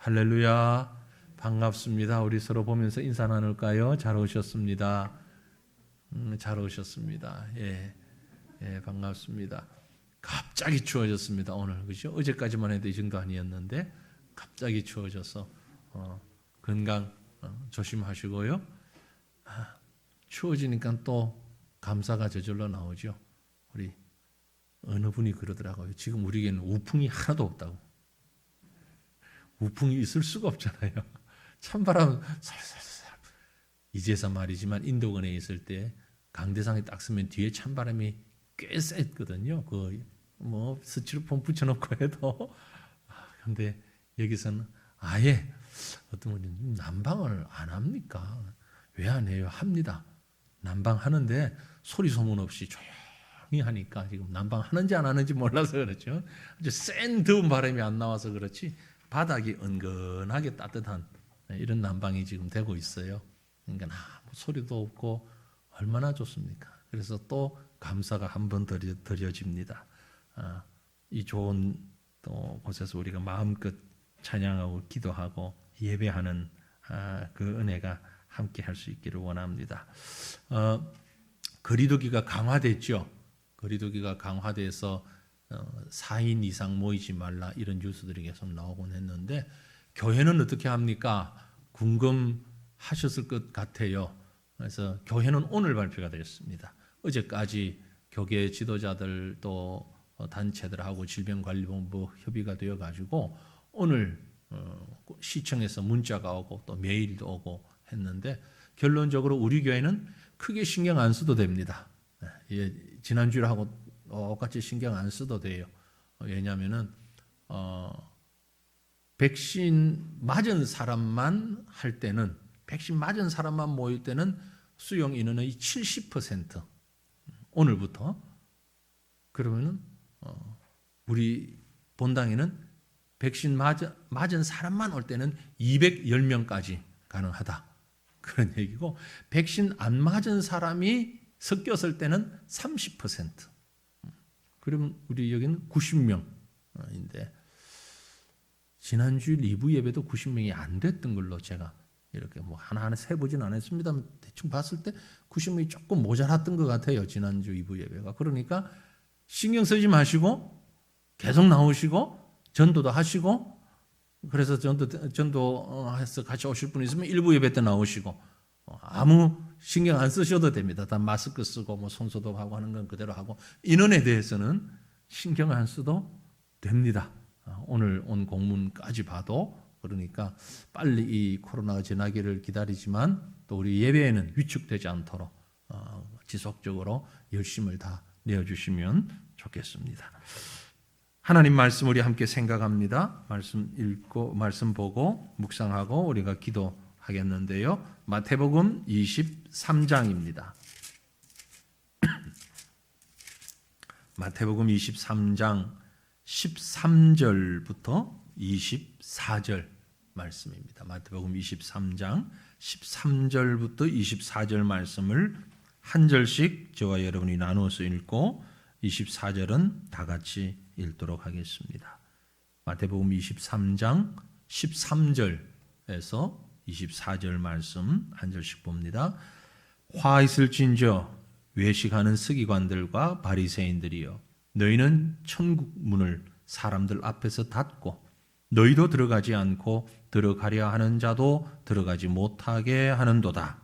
할렐루야. 반갑습니다. 우리 서로 보면서 인사 나눌까요? 잘 오셨습니다. 잘 오셨습니다. 예, 반갑습니다. 갑자기 추워졌습니다. 오늘 그죠? 어제까지만 해도 이 정도 아니었는데 갑자기 추워져서 건강 조심하시고요. 추워지니까 또 감사가 저절로 나오죠. 우리 어느 분이 그러더라고요. 지금 우리에게는 우풍이 하나도 없다고. 우풍이 있을 수가 없잖아요. 찬바람 살살살. 이제서 말이지만 인도권에 있을 때 강대상에 딱 서면 뒤에 찬바람이 꽤 셌거든요. 그 스티로폼 붙여놓고 해도. 근데 여기서는 아예 어떤 분이 난방을 안 합니까? 왜 안 해요? 합니다. 난방하는데 소리 소문 없이 조용히 하니까 지금 난방하는지 안 하는지 몰라서 그렇죠. 아주 센 더운 바람이 안 나와서 그렇지 바닥이 은근하게 따뜻한 이런 난방이 지금 되고 있어요. 그러니까 아무 소리도 없고 얼마나 좋습니까? 그래서 또 감사가 한 번 드려집니다. 이 좋은 또 곳에서 우리가 마음껏 찬양하고 기도하고 예배하는 그 은혜가 함께 할 수 있기를 원합니다. 거리두기가 강화됐죠. 거리두기가 강화돼서 4인 이상 모이지 말라 이런 뉴스들이 계속 나오곤 했는데 교회는 어떻게 합니까? 궁금하셨을 것 같아요. 그래서 교회는 오늘 발표가 되었습니다. 어제까지 교계 지도자들 또 단체들하고 질병관리본부 협의가 되어가지고 오늘 시청에서 문자가 오고 또 메일도 오고 했는데 결론적으로 우리 교회는 크게 신경 안 써도 됩니다. 지난주하고 똑같이 신경 안 써도 돼요. 왜냐하면은 백신 맞은 사람만 할 때는 백신 맞은 사람만 모일 때는 수용 인원의 70% 오늘부터 그러면은 우리 본당에는 백신 맞은 사람만 올 때는 210명까지 가능하다. 그런 얘기고 백신 안 맞은 사람이 섞였을 때는 30%. 그러면 우리 여기는 90명인데 지난주 리브 예배도 90명이 안 됐던 걸로 제가 이렇게 하나하나 세보진 않았습니다만 대충 봤을 때 90명이 조금 모자랐던 것 같아요. 지난주 리브 예배가. 그러니까 신경 쓰지 마시고 계속 나오시고 전도도 하시고 그래서 전도해서 같이 오실 분 있으면 일부 예배 때 나오시고 아무 신경 안 쓰셔도 됩니다. 다 마스크 쓰고 손 소독하고 하는 건 그대로 하고 인원에 대해서는 신경 안 써도 됩니다. 오늘 온 공문까지 봐도 그러니까 빨리 이 코로나가 지나기를 기다리지만 또 우리 예배에는 위축되지 않도록 지속적으로 열심을 다 내어주시면 좋겠습니다. 하나님 말씀 우리 함께 생각합니다. 말씀 읽고 말씀 보고 묵상하고 우리가 기도하겠는데요. 마태복음 23장입니다. 마태복음 23장 13절부터 24절 말씀입니다. 마태복음 23장 13절부터 24절 말씀을 한 절씩 저와 여러분이 나누어서 읽고 24절은 다 같이 읽도록 하겠습니다. 마태복음 23장 13절에서 24절 말씀 한 절씩 봅니다. 화 있을진저 외식하는 서기관들과 바리새인들이여 너희는 천국 문을 사람들 앞에서 닫고 너희도 들어가지 않고 들어가려 하는 자도 들어가지 못하게 하는도다.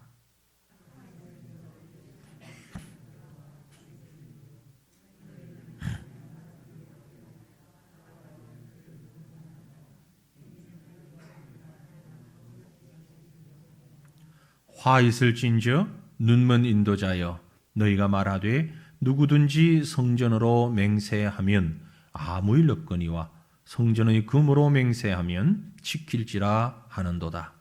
화 있을진저 눈먼 인도자여 너희가 말하되 누구든지 성전으로 맹세하면 아무 일 없거니와 성전의 금으로 맹세하면 지킬지라 하는도다.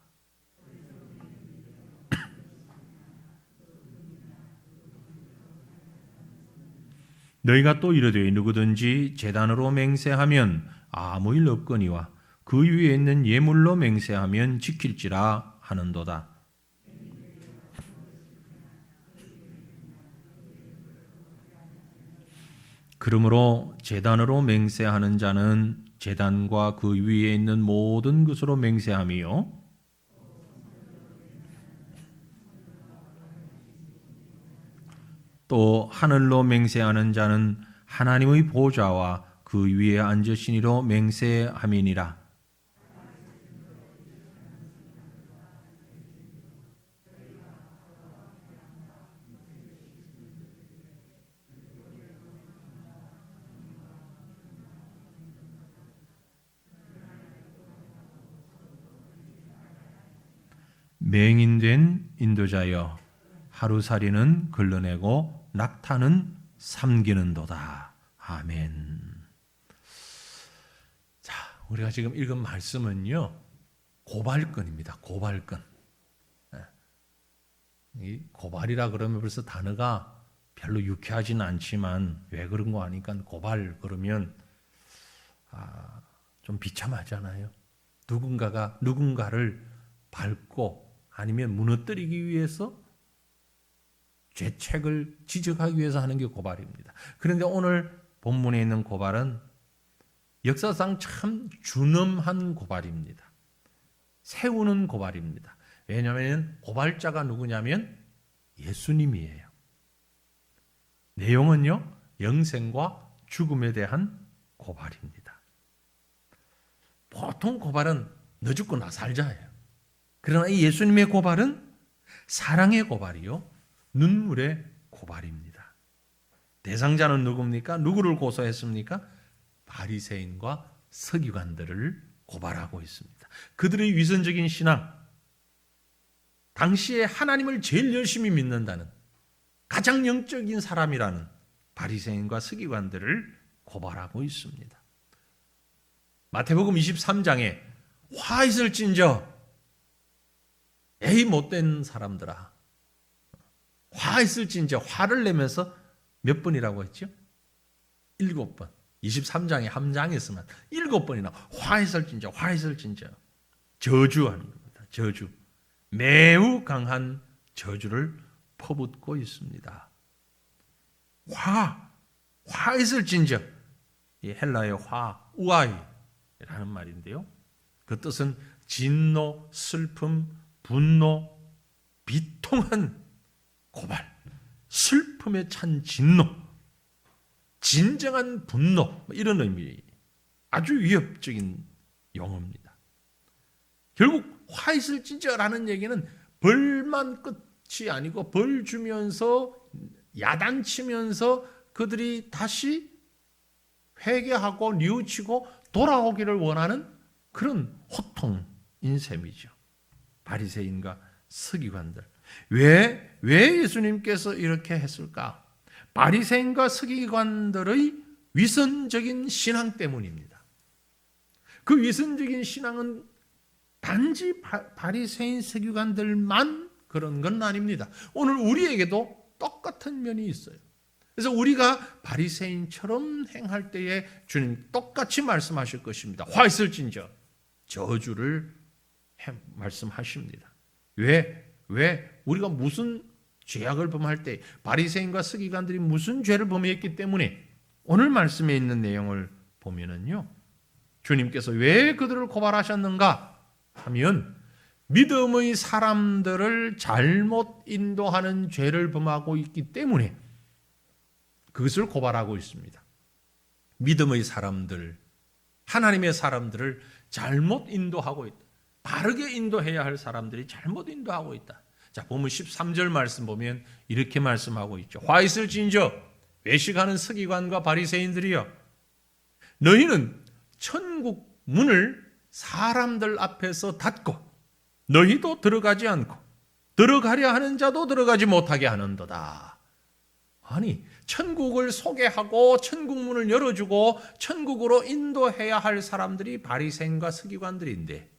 너희가 또 이르되 누구든지 제단으로 맹세하면 아무 일 없거니와 그 위에 있는 예물로 맹세하면 지킬지라 하는도다. 그러므로 제단으로 맹세하는 자는 제단과 그 위에 있는 모든 것으로 맹세함이요 또 하늘로 맹세하는 자는 하나님의 보좌와 그 위에 앉으시니로 맹세함이니라. 맹인된 인도자여 하루살이는 걸러내고 낙타는 삼기는도다. 아멘. 자, 우리가 지금 읽은 말씀은요 고발건입니다. 고발건. 이 고발이라 그러면 벌써 단어가 별로 유쾌하지는 않지만 왜 그런 거 아니까 고발 그러면 좀 비참하잖아요. 누군가가 누군가를 밟고 아니면 무너뜨리기 위해서 죄책을 지적하기 위해서 하는 게 고발입니다. 그런데 오늘 본문에 있는 고발은 역사상 참 준엄한 고발입니다. 세우는 고발입니다. 왜냐하면 고발자가 누구냐면 예수님이에요. 내용은요 영생과 죽음에 대한 고발입니다. 보통 고발은 너 죽고 나 살자예요. 그러나 이 예수님의 고발은 사랑의 고발이요 눈물의 고발입니다. 대상자는 누굽니까? 누구를 고소했습니까? 바리새인과 서기관들을 고발하고 있습니다. 그들의 위선적인 신앙, 당시에 하나님을 제일 열심히 믿는다는 가장 영적인 사람이라는 바리새인과 서기관들을 고발하고 있습니다. 마태복음 23장에 화 있을진저 에이 못된 사람들아 화 있을진저 화를 내면서 몇 번이라고 했죠? 7번. 23장의 한 장에서만 7번이나 화 있을진저 화 있을진저 저주하는 겁니다. 저주. 매우 강한 저주를 퍼붓고 있습니다. 화 있을진저 이 헬라의 화, 우아이라는 말인데요. 그 뜻은 진노, 슬픔, 분노, 비통한 고발, 슬픔에 찬 진노, 진정한 분노 이런 의미 아주 위협적인 용어입니다. 결국 화 있을진저라는 얘기는 벌만 끝이 아니고 벌 주면서 야단치면서 그들이 다시 회개하고 뉘우치고 돌아오기를 원하는 그런 호통인 셈이죠. 바리새인과 서기관들. 왜 예수님께서 이렇게 했을까? 바리새인과 서기관들의 위선적인 신앙 때문입니다. 그 위선적인 신앙은 단지 바리새인 서기관들만 그런 건 아닙니다. 오늘 우리에게도 똑같은 면이 있어요. 그래서 우리가 바리새인처럼 행할 때에 주님 똑같이 말씀하실 것입니다. 화 있을진저 저주를 말씀하십니다. 왜 우리가 무슨 죄악을 범할 때 바리새인과 서기관들이 무슨 죄를 범했기 때문에 오늘 말씀에 있는 내용을 보면은요. 주님께서 왜 그들을 고발하셨는가 하면 믿음의 사람들을 잘못 인도하는 죄를 범하고 있기 때문에 그것을 고발하고 있습니다. 믿음의 사람들, 하나님의 사람들을 잘못 인도하고 있다. 바르게 인도해야 할 사람들이 잘못 인도하고 있다. 자, 보면 13절 말씀 보면 이렇게 말씀하고 있죠. 화 있을진저 외식하는 서기관과 바리새인들이여 너희는 천국 문을 사람들 앞에서 닫고 너희도 들어가지 않고 들어가려 하는 자도 들어가지 못하게 하는도다. 아니, 천국을 소개하고 천국 문을 열어주고 천국으로 인도해야 할 사람들이 바리새인과 서기관들인데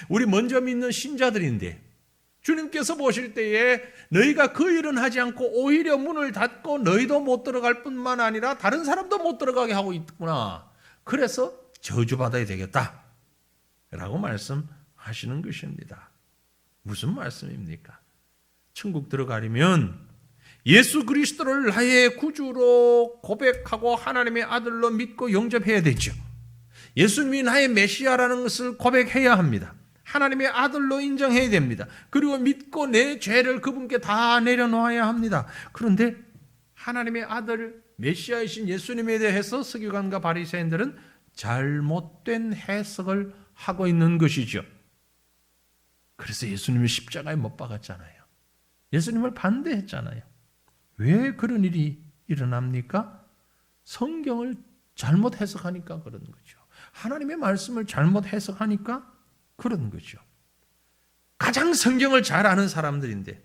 우리 먼저 믿는 신자들인데 주님께서 보실 때에 너희가 그 일은 하지 않고 오히려 문을 닫고 너희도 못 들어갈 뿐만 아니라 다른 사람도 못 들어가게 하고 있구나. 그래서 저주받아야 되겠다 라고 말씀하시는 것입니다. 무슨 말씀입니까? 천국 들어가려면 예수 그리스도를 나의 구주로 고백하고 하나님의 아들로 믿고 영접해야 되죠. 예수님이 나의 메시아라는 것을 고백해야 합니다. 하나님의 아들로 인정해야 됩니다. 그리고 믿고 내 죄를 그분께 다 내려놓아야 합니다. 그런데 하나님의 아들 메시아이신 예수님에 대해서 서기관과 바리새인들은 잘못된 해석을 하고 있는 것이죠. 그래서 예수님을 십자가에 못 박았잖아요. 예수님을 반대했잖아요. 왜 그런 일이 일어납니까? 성경을 잘못 해석하니까 그런 거죠. 하나님의 말씀을 잘못 해석하니까 그런 거죠. 가장 성경을 잘 아는 사람들인데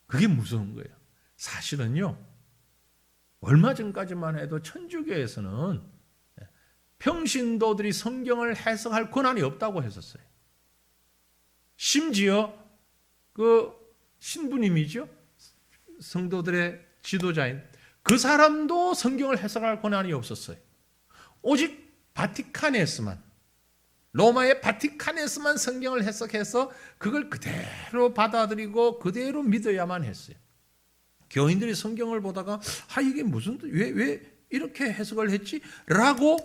그게 무서운 거예요. 사실은요, 얼마 전까지만 해도 천주교에서는 평신도들이 성경을 해석할 권한이 없다고 했었어요. 심지어 그 신부님이죠, 성도들의 지도자인 그 사람도 성경을 해석할 권한이 없었어요. 오직 바티칸에서만, 로마의 바티칸에서만 성경을 해석해서 그걸 그대로 받아들이고 그대로 믿어야만 했어요. 교인들이 성경을 보다가 이게 무슨 왜 이렇게 해석을 했지? 라고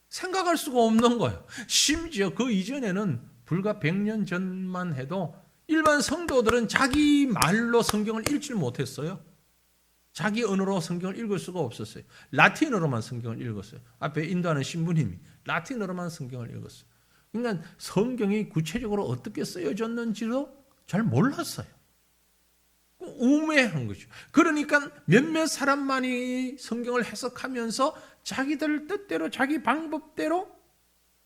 생각할 수가 없는 거예요. 심지어 그 이전에는 불과 100년 전만 해도 일반 성도들은 자기 말로 성경을 읽지 못했어요. 자기 언어로 성경을 읽을 수가 없었어요. 라틴어로만 성경을 읽었어요. 앞에 인도하는 신부님이 라틴어로만 성경을 읽었어요. 그러니까 성경이 구체적으로 어떻게 쓰여졌는지도 잘 몰랐어요. 우매한 거죠. 그러니까 몇몇 사람만이 성경을 해석하면서 자기들 뜻대로 자기 방법대로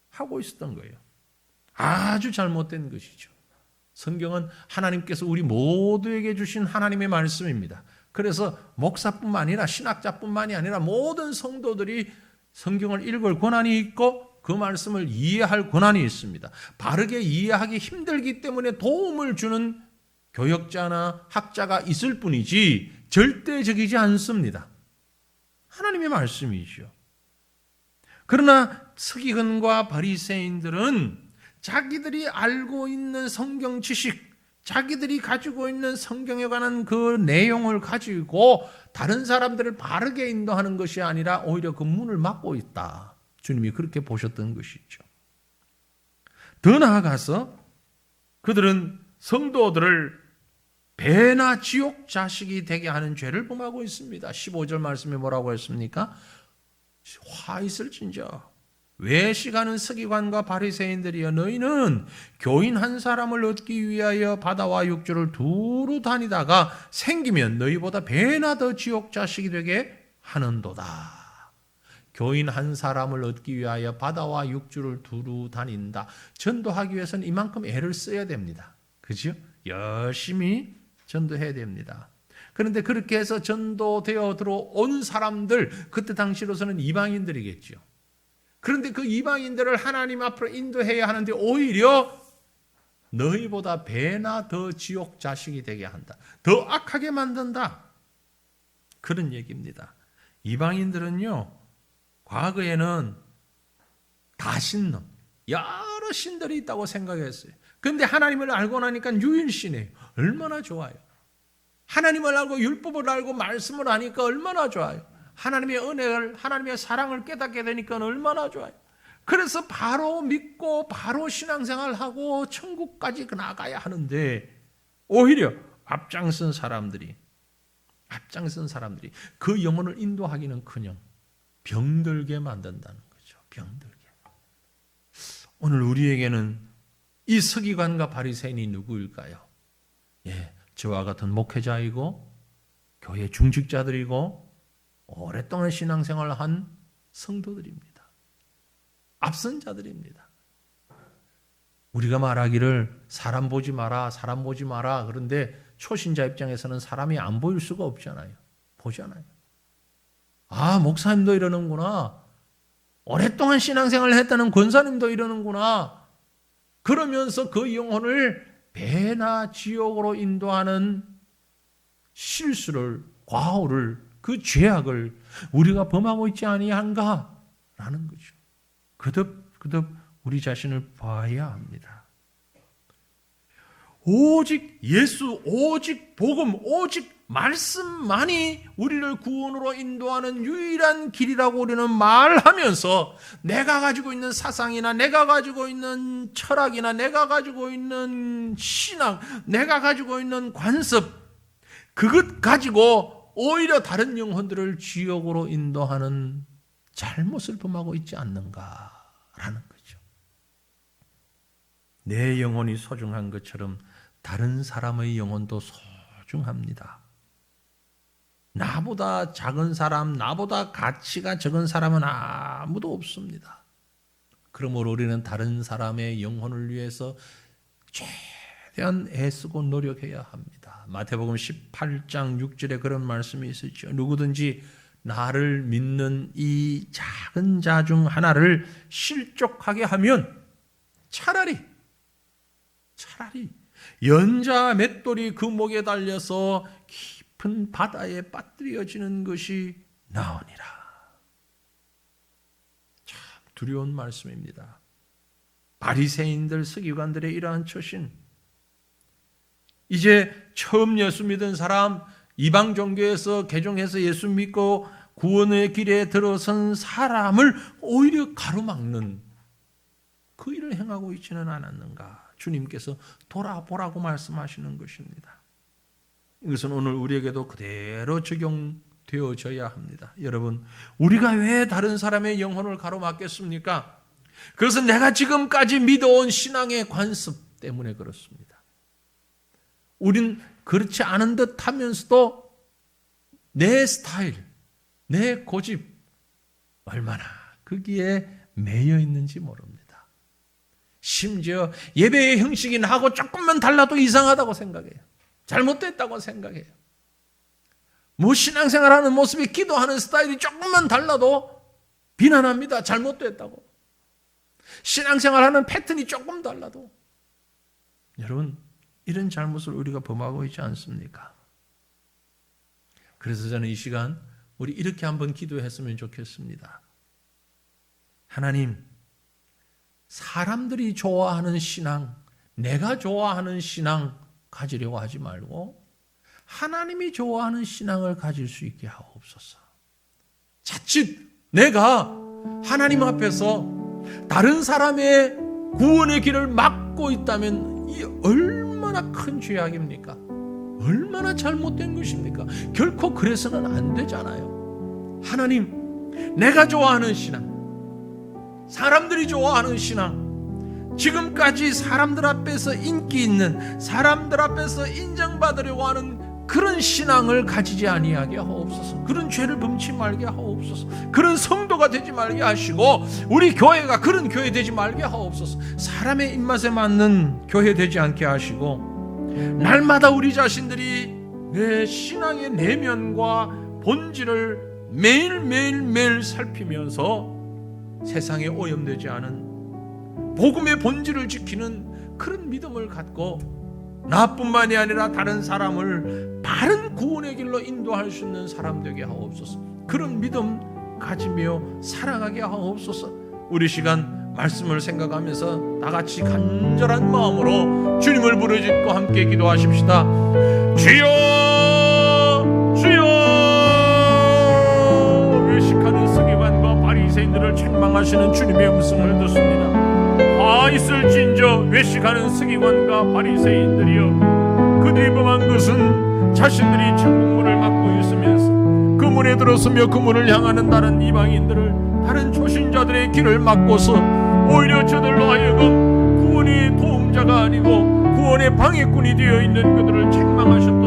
하고 있었던 거예요. 아주 잘못된 것이죠. 성경은 하나님께서 우리 모두에게 주신 하나님의 말씀입니다. 그래서 목사뿐만 아니라 신학자뿐만이 아니라 모든 성도들이 성경을 읽을 권한이 있고 그 말씀을 이해할 권한이 있습니다. 바르게 이해하기 힘들기 때문에 도움을 주는 교역자나 학자가 있을 뿐이지 절대적이지 않습니다. 하나님의 말씀이죠. 그러나 서기관과 바리새인들은 자기들이 알고 있는 성경 지식, 자기들이 가지고 있는 성경에 관한 그 내용을 가지고 다른 사람들을 바르게 인도하는 것이 아니라 오히려 그 문을 막고 있다. 주님이 그렇게 보셨던 것이죠. 더 나아가서 그들은 성도들을 배나 지옥 자식이 되게 하는 죄를 범하고 있습니다. 15절 말씀에 뭐라고 했습니까? 화 있을진저 외식하는 서기관과 바리새인들이여, 너희는 교인 한 사람을 얻기 위하여 바다와 육지를 두루 다니다가 생기면 너희보다 배나 더 지옥 자식이 되게 하는도다. 교인 한 사람을 얻기 위하여 바다와 육지를 두루 다닌다. 전도하기 위해서는 이만큼 애를 써야 됩니다. 그죠? 열심히 전도해야 됩니다. 그런데 그렇게 해서 전도되어 들어온 사람들, 그때 당시로서는 이방인들이겠죠. 그런데 그 이방인들을 하나님 앞으로 인도해야 하는데 오히려 너희보다 배나 더 지옥 자식이 되게 한다. 더 악하게 만든다. 그런 얘기입니다. 이방인들은요, 과거에는 다신놈, 여러 신들이 있다고 생각했어요. 그런데 하나님을 알고 나니까 유일신이에요. 얼마나 좋아요. 하나님을 알고 율법을 알고 말씀을 아니까 얼마나 좋아요. 하나님의 은혜를, 하나님의 사랑을 깨닫게 되니까 얼마나 좋아요. 그래서 바로 믿고 바로 신앙생활하고 천국까지 나가야 하는데 오히려 앞장선 사람들이 그 영혼을 인도하기는커녕 병들게 만든다는 거죠. 병들게. 오늘 우리에게는 이 서기관과 바리새인이 누구일까요? 저와 같은 목회자이고 교회 중직자들이고 오랫동안 신앙생활을 한 성도들입니다. 앞선 자들입니다. 우리가 말하기를 사람 보지 마라, 사람 보지 마라. 그런데 초신자 입장에서는 사람이 안 보일 수가 없잖아요. 보잖아요. 목사님도 이러는구나. 오랫동안 신앙생활을 했다는 권사님도 이러는구나. 그러면서 그 영혼을 배나 지옥으로 인도하는 실수를, 과오를, 그 죄악을 우리가 범하고 있지 아니한가라는 거죠. 거듭 우리 자신을 봐야 합니다. 오직 예수, 오직 복음, 오직 말씀만이 우리를 구원으로 인도하는 유일한 길이라고 우리는 말하면서 내가 가지고 있는 사상이나 내가 가지고 있는 철학이나 내가 가지고 있는 신앙, 내가 가지고 있는 관습, 그것 가지고 오히려 다른 영혼들을 지옥으로 인도하는 잘못을 범하고 있지 않는가라는 거죠. 내 영혼이 소중한 것처럼 다른 사람의 영혼도 소중합니다. 나보다 작은 사람, 나보다 가치가 적은 사람은 아무도 없습니다. 그러므로 우리는 다른 사람의 영혼을 위해서 최대한 애쓰고 노력해야 합니다. 마태복음 18장 6절에 그런 말씀이 있었죠. 누구든지 나를 믿는 이 작은 자 중 하나를 실족하게 하면 차라리 연자 맷돌이 그 목에 달려서 깊은 바다에 빠뜨려지는 것이 나으니라. 참 두려운 말씀입니다. 바리새인들, 서기관들의 이러한 처신, 이제 처음 예수 믿은 사람, 이방 종교에서 개종해서 예수 믿고 구원의 길에 들어선 사람을 오히려 가로막는 그 일을 행하고 있지는 않았는가. 주님께서 돌아보라고 말씀하시는 것입니다. 이것은 오늘 우리에게도 그대로 적용되어져야 합니다. 여러분, 우리가 왜 다른 사람의 영혼을 가로막겠습니까? 그것은 내가 지금까지 믿어온 신앙의 관습 때문에 그렇습니다. 우린 그렇지 않은 듯 하면서도 내 스타일, 내 고집 얼마나 거기에 매여 있는지 모릅니다. 심지어 예배의 형식이 나하고 조금만 달라도 이상하다고 생각해요. 잘못됐다고 생각해요. 뭐 신앙생활하는 모습이, 기도하는 스타일이 조금만 달라도 비난합니다. 잘못됐다고. 신앙생활하는 패턴이 조금 달라도. 여러분, 이런 잘못을 우리가 범하고 있지 않습니까? 그래서 저는 이 시간 우리 이렇게 한번 기도했으면 좋겠습니다. 하나님, 사람들이 좋아하는 신앙, 내가 좋아하는 신앙 가지려고 하지 말고 하나님이 좋아하는 신앙을 가질 수 있게 하옵소서. 자칫 내가 하나님 앞에서 다른 사람의 구원의 길을 막고 있다면 이 얼마나 큰 죄악입니까? 얼마나 잘못된 것입니까? 결코 그래서는 안 되잖아요. 하나님, 내가 좋아하는 신앙, 사람들이 좋아하는 신앙, 지금까지 사람들 앞에서 인기 있는, 사람들 앞에서 인정받으려고 하는 그런 신앙을 가지지 아니하게 하옵소서. 그런 죄를 범치 말게 하옵소서. 그런 성도가 되지 말게 하시고 우리 교회가 그런 교회 되지 말게 하옵소서. 사람의 입맛에 맞는 교회 되지 않게 하시고 날마다 우리 자신들이 내 신앙의 내면과 본질을 매일 살피면서 세상에 오염되지 않은 복음의 본질을 지키는 그런 믿음을 갖고 나뿐만이 아니라 다른 사람을 바른 구원의 길로 인도할 수 있는 사람 되게 하옵소서. 그런 믿음 가지며 살아가게 하옵소서. 우리 시간 말씀을 생각하면서 다같이 간절한 마음으로 주님을 부르짖고 함께 기도하십시다. 주여, 주여. 외식하는 서기관과 바리새인들을 책망하시는 주님의 음성을 듣습니다. 화 있을진저 외식하는 서기관과 바리새인들이여, 그들이 범한 것은 자신들이 천국문을 막고 있으면서 그 문에 들어서며 그 문을 향하는 다른 이방인들을, 다른 초신자들의 길을 막고서 오히려 저들로 하여금 구원의 도움자가 아니고 구원의 방해꾼이 되어 있는 그들을 책망하셨던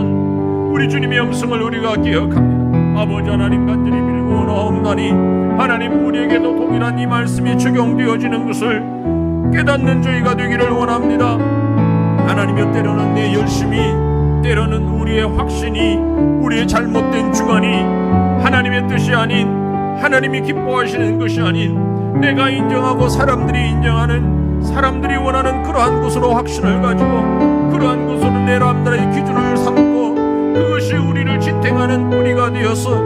우리 주님의 음성을 우리가 기억합니다. 아버지 하나님, 간절히 빌고 나옵나니 하나님, 우리에게도 동일한 이 말씀이 적용되어지는 것을 깨닫는 저희가 되기를 원합니다. 하나님여, 때로는 내 열심이, 때로는 우리의 확신이, 우리의 잘못된 주관이 하나님의 뜻이 아닌, 하나님이 기뻐하시는 것이 아닌, 내가 인정하고 사람들이 인정하는, 사람들이 원하는 그러한 것으로 확신을 가지고 그러한 것으로 내 나름대로의 기준을 삼고 그것이 우리를 지탱하는 뿌리가 되어서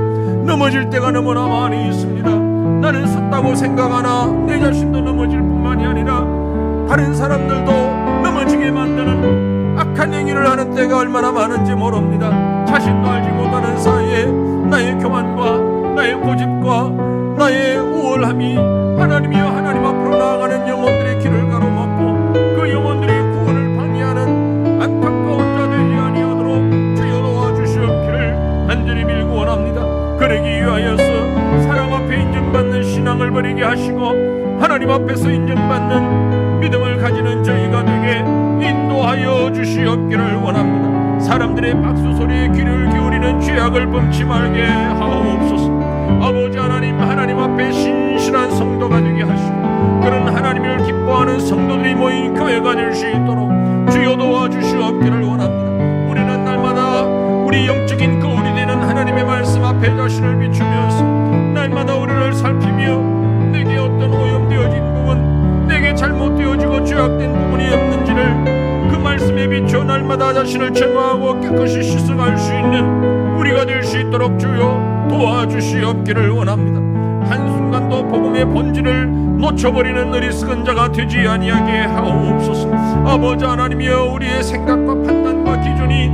넘어질 때가 너무나 많이 있습니다. 나는 섰다고 생각하나 내 자신도 넘어질 뿐만이 아니라 다른 사람들도 넘어지게 만드는 악한 행위를 하는 때가 얼마나 많은지 모릅니다. 자신도 알지 못하는 사이에 나의 교만과 나의 고집과 나의 우월함이 하나님이여 하나님 앞으로 나아가는 영혼들의 길을 가로막고 그 영혼들의 구원을 방해하는 안타까운 자 되지 아니하도록 주여 도와주시옵기를 간절히 빌고 원합니다. 그러기 위하여서 사람 앞에 인정받는 신앙을 버리게 하시고 하나님 앞에서 인정받는 믿음을 가지는 저희가 되게 인도하여 주시옵기를 원합니다. 사람들의 박수 소리에 귀를 기울이는 죄악을 범치 말게 하옵소서. 아버지 하나님, 하나님 앞에 신실한 성도가 되게 하시고 그런 하나님을 기뻐하는 성도들이 모인 교회가 될 수 있도록 주여 도와주시옵기를 원합니다. 우리는 날마다 우리 영적인 거울이 되는 하나님의 말씀 앞에 자신을 비추면서 날마다 우리를 살피며 내게 어떤 오염되어진 부분, 내게 잘못되어지고 죄악된 부분이 없는지를 그 말씀에 비춰 날마다 자신을 정화하고 깨끗이 씻어갈 수 있는 우리가 될 수 있도록 주여 도와주시옵기를 원합니다. 한순간도 복음의 본질을 놓쳐버리는 어리석은 자가 되지 아니하게 하옵소서. 아버지 하나님이여, 우리의 생각과 판단과 기준이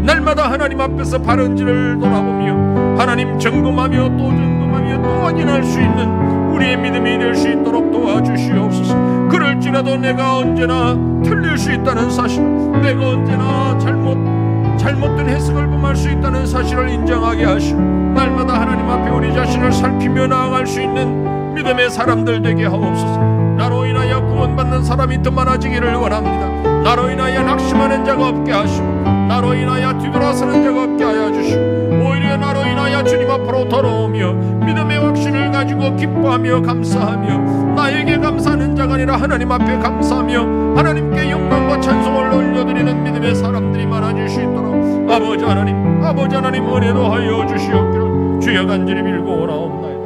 날마다 하나님 앞에서 바른지를 돌아보며 하나님 점검하며 또 점검하며 또 확인할 수 있는 우리의 믿음이 될 수 있도록 도와주시옵소서. 그럴지라도 내가 언제나 틀릴 수 있다는 사실, 내가 언제나 잘못된 해석을 범할 수 있다는 사실을 인정하게 하시고 날마다 하나님 앞에 우리 자신을 살피며 나아갈 수 있는 믿음의 사람들 되게 하옵소서. 나로 인하여 구원받는 사람이 더 많아지기를 원합니다. 나로 인하여 낙심하는 자가 없게 하시고 나로 인하여 뒤돌아서는 자가 없게 하여 주시고 오히려 나로 인하여 주님 앞으로 돌아오며 믿음의 확신을 가지고 기뻐하며 감사하며 나에게 감사하는 자가 아니라 하나님 앞에 감사하며 하나님께 영광과 찬송을 올려드리는 믿음의 사람들이 많아질 수 있도록 아버지 하나님 은혜로 하여 주시옵기를 주여 간절히 빌고 오나옵나이다.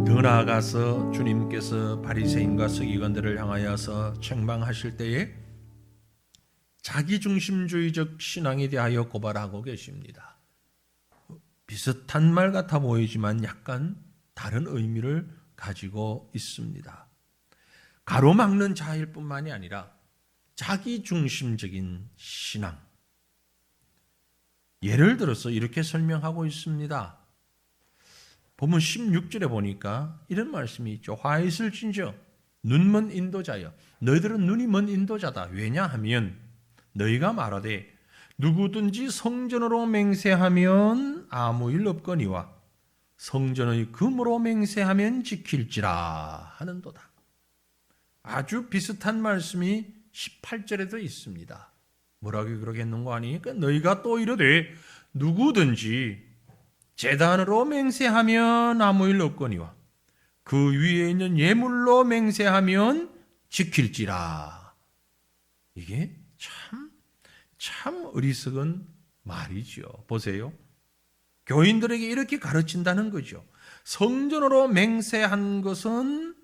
더 나아가서 주님께서 바리새인과 서기관들을 향하여서 책망하실 때에 자기중심주의적 신앙에 대하여 고발하고 계십니다. 비슷한 말 같아 보이지만 약간 다른 의미를 가지고 있습니다. 가로막는 자일 뿐만이 아니라 자기중심적인 신앙. 예를 들어서 이렇게 설명하고 있습니다. 본문 16절에 보니까 이런 말씀이 있죠. 화이슬 진저 눈먼 인도자여, 너희들은 눈이 먼 인도자다. 왜냐하면 너희가 말하되 누구든지 성전으로 맹세하면 아무 일 없거니와 성전의 금으로 맹세하면 지킬지라 하는도다. 아주 비슷한 말씀이 18절에도 있습니다. 뭐라고 그러겠는가 하니, 그러니까 너희가 또 이르되 누구든지 제단으로 맹세하면 아무 일 없거니와 그 위에 있는 예물로 맹세하면 지킬지라. 이게 참 어리석은 말이죠. 보세요. 교인들에게 이렇게 가르친다는 거죠. 성전으로 맹세한 것은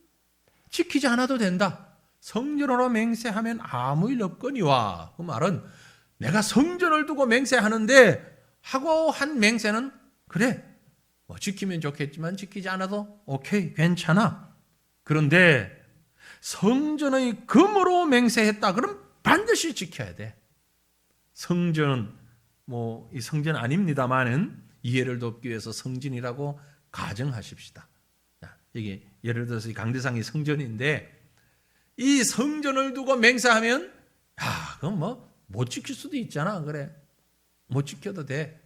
지키지 않아도 된다. 성전으로 맹세하면 아무 일 없거니와. 그 말은 내가 성전을 두고 맹세하는데 하고 한 맹세는 그래, 뭐 지키면 좋겠지만 지키지 않아도 오케이, 괜찮아. 그런데 성전의 금으로 맹세했다. 그럼 반드시 지켜야 돼. 성전은 이 성전 아닙니다만은 이해를 돕기 위해서 성전이라고 가정하십시다. 이게 예를 들어서 이 강대상이 성전인데 이 성전을 두고 맹세하면 그럼 못 지킬 수도 있잖아. 그래, 못 지켜도 돼.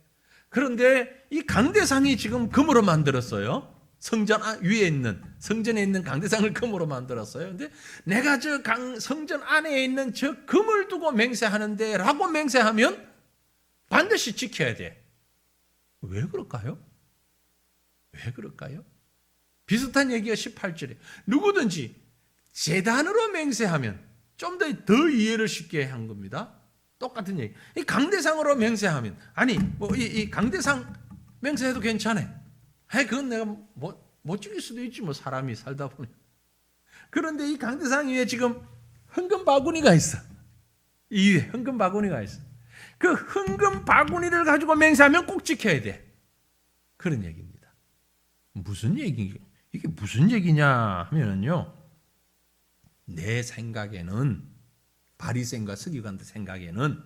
그런데 이 강대상이 지금 금으로 만들었어요. 성전 위에 있는, 성전에 있는 강대상을 금으로 만들었어요. 근데 내가 저 성전 안에 있는 저 금을 두고 맹세하는데 라고 맹세하면 반드시 지켜야 돼. 왜 그럴까요? 왜 그럴까요? 비슷한 얘기가 18절에 누구든지 제단으로 맹세하면, 좀 더 이해를 쉽게 한 겁니다. 똑같은 얘기. 이 강대상으로 맹세하면, 아니 이 강대상 맹세해도 괜찮아. 그건 내가 못 지킬 수도 있지, 사람이 살다 보면. 그런데 이 강대상 위에 지금 흥금 바구니가 있어. 이 위에 흥금 바구니가 있어. 그 흥금 바구니를 가지고 맹세하면 꼭 지켜야 돼. 그런 얘기입니다. 무슨 얘기? 이게 무슨 얘기냐 하면은요, 내 생각에는, 바리새인과 서기관들 생각에는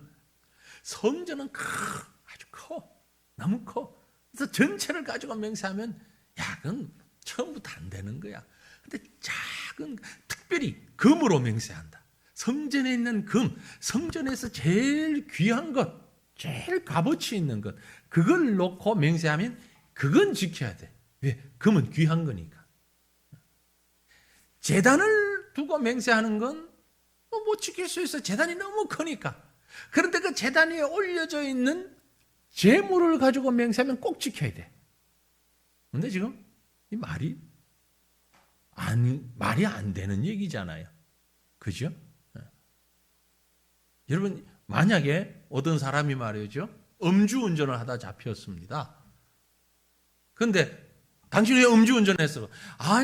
성전은 아주 커, 너무 커. 그래서 전체를 가지고 맹세하면 야, 그건 처음부터 안 되는 거야. 근데 작은, 특별히 금으로 맹세한다. 성전에 있는 금, 성전에서 제일 귀한 것, 제일 값어치 있는 것, 그걸 놓고 맹세하면 그건 지켜야 돼. 왜? 금은 귀한 거니까. 제단을 두고 맹세하는 건 못 지킬 수 있어. 제단이 너무 크니까. 그런데 그 제단 위에 올려져 있는 제물을 가지고 맹세하면 꼭 지켜야 돼. 근데 지금 이 말이 안 되는 얘기잖아요. 그죠? 여러분, 만약에 어떤 사람이 말이죠, 음주운전을 하다 잡혔습니다. 그런데 당신이 왜 음주운전했어?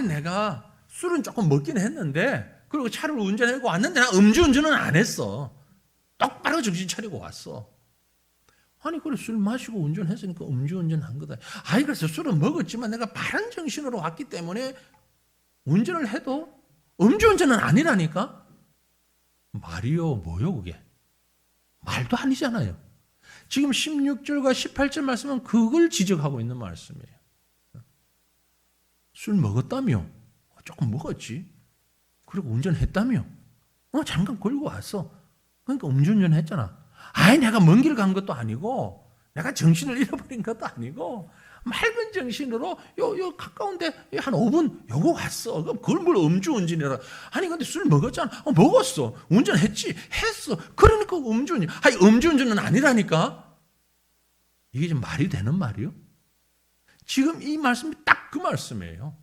내가 술은 조금 먹긴 했는데, 그리고 차를 운전하고 왔는데 나 음주운전은 안 했어. 똑바로 정신 차리고 왔어. 그래, 술 마시고 운전했으니까 음주운전한 거다. 그래서 술은 먹었지만 내가 바른 정신으로 왔기 때문에 운전을 해도 음주운전은 아니라니까? 말이요, 뭐요, 그게? 말도 아니잖아요. 지금 16절과 18절 말씀은 그걸 지적하고 있는 말씀이에요. 술 먹었다며? 조금 먹었지. 그리고 운전했다며? 잠깐 걸고 왔어. 그러니까 음주운전 했잖아. 내가 먼 길 간 것도 아니고, 내가 정신을 잃어버린 것도 아니고, 맑은 정신으로 요 가까운데 한 5분 요거 왔어. 그럼 그걸 뭘 음주운전이라. 근데 술 먹었잖아. 먹었어. 운전했지. 했어. 그러니까 음주운전. 음주운전은 아니라니까. 이게 좀 말이 되는 말이요? 지금 이 말씀이 딱 그 말씀이에요.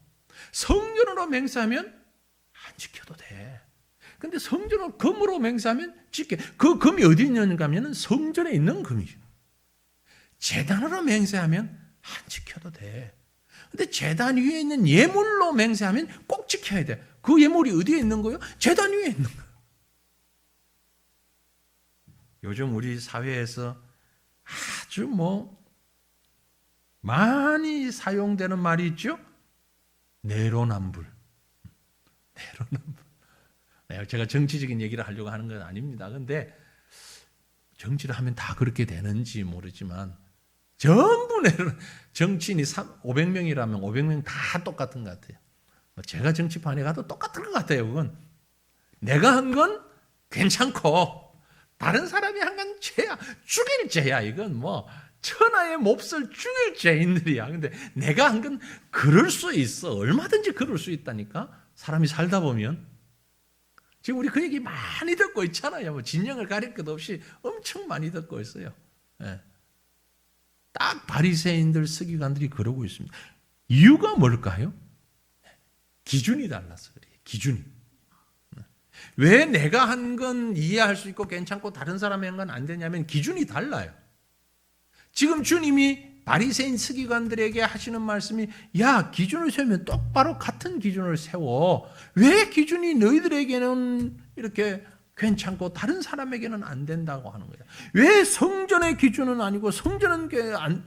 성전으로 맹세하면 안 지켜도 돼. 근데 성전으로 금으로 맹세하면 지켜. 그 금이 어디 있는가 하면 성전에 있는 금이죠. 제단으로 맹세하면 안 지켜도 돼. 근데 제단 위에 있는 예물로 맹세하면 꼭 지켜야 돼. 그 예물이 어디에 있는 거예요? 제단 위에 있는 거예요. 요즘 우리 사회에서 아주 많이 사용되는 말이 있죠? 내로남불. 제가 정치적인 얘기를 하려고 하는 건 아닙니다. 그런데 정치를 하면 다 그렇게 되는지 모르지만 전부 정치인이 500명이라면 500명 다 똑같은 것 같아요. 제가 정치판에 가도 똑같은 것 같아요. 그건 내가 한 건 괜찮고 다른 사람이 한 건 죄야. 죽일 죄야. 이건 천하의 몹쓸 죽일 죄인들이야. 근데 내가 한 건 그럴 수 있어. 얼마든지 그럴 수 있다니까. 사람이 살다 보면. 지금 우리 그 얘기 많이 듣고 있잖아요. 진영을 가릴 것 없이 엄청 많이 듣고 있어요. 딱 바리새인들, 서기관들이 그러고 있습니다. 이유가 뭘까요? 기준이 달라서 그래요. 기준이. 왜 내가 한 건 이해할 수 있고 괜찮고 다른 사람이 한 건 안 되냐면 기준이 달라요. 지금 주님이 바리새인 서기관들에게 하시는 말씀이 기준을 세우면 똑바로 같은 기준을 세워. 왜 기준이 너희들에게는 이렇게 괜찮고 다른 사람에게는 안 된다고 하는 거야. 왜 성전의 기준은 아니고 성전은